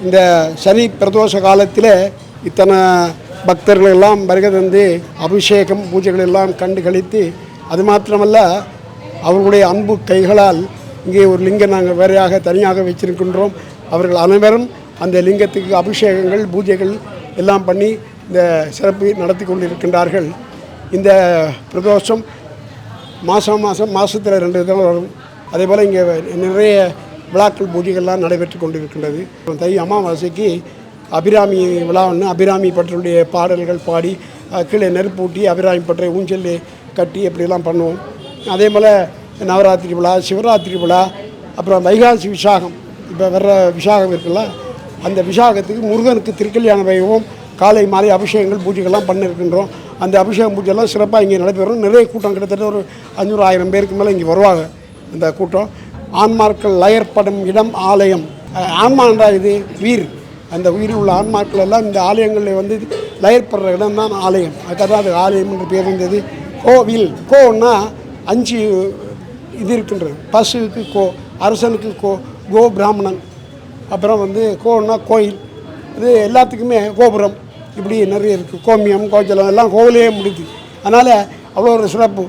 இந்த சனி பிரதோஷ காலத்தில் இத்தனை பக்தர்கள் எல்லாம் வருகை தந்து அபிஷேகம் பூஜைகள் எல்லாம் கண்டு கழித்து, அது மாத்திரமல்ல அவர்களுடைய அன்பு கைகளால் இங்கே ஒரு லிங்கம் நாங்கள் வேறையாக தனியாக வச்சிருக்கின்றோம். அவர்கள் அனைவரும் அந்த லிங்கத்துக்கு அபிஷேகங்கள் பூஜைகள் எல்லாம் பண்ணி இந்த சிறப்பு நடத்தி கொண்டிருக்கின்றார்கள். இந்த பிரதோஷம் மாதத்தில் 2 தினம் வரும். அதே போல் இங்கே நிறைய விழாக்கள் பூஜைகள்லாம் நடைபெற்று கொண்டிருக்கின்றது. தை அமாவாசைக்கு அபிராமி விழா ஒன்று, அபிராமி பற்றருடைய பாடல்கள் பாடி கீழே நெருப்பூட்டி அபிராமி பற்றை ஊஞ்சல் கட்டி எப்படிலாம் பண்ணுவோம். அதே போல் நவராத்திரி விழா, சிவராத்திரி விழா, அப்புறம் வைகாசி விசாகம், இப்போ வர்ற விசாகம் இருக்குல்ல, அந்த விசாகத்துக்கு முருகனுக்கு திருக்கல்யாண வைபவம் காலை மாலை அபிஷேகங்கள் பூஜைகள்லாம் பண்ணியிருக்கின்றோம். அந்த அபிஷேகம் பூஜைலாம் சிறப்பாக இங்கே நடைபெறும். நிறைய கூட்டம், கிட்டத்தட்ட ஒரு 500-1000 பேருக்கு மேலே இங்கே வருவாங்க. இந்த கூட்டம் ஆன்மாக்கள் லயற்படும் இடம் ஆலயம். ஆன்மாண்டா இது வீர், அந்த உயிரில் உள்ள ஆன்மாக்கள் எல்லாம் இந்த ஆலயங்களில் வந்து லயற்படுற இடம் தான் ஆலயம். அதுக்காக தான் அது ஆலயம் என்று பேர் இருந்தது. கோவில், கோன்னா 5 இது இருக்கின்றது. பசுவுக்கு கோ, அரசனுக்கு கோ பிராமணன், அப்புறம் வந்து கோன்னா கோயில், இது எல்லாத்துக்குமே கோபுரம், இப்படி நிறைய இருக்குது. கோமியம், கோச்சலம் எல்லாம் கோவிலே முடியுது. அதனால் அவ்வளோ ஒரு சிறப்பு.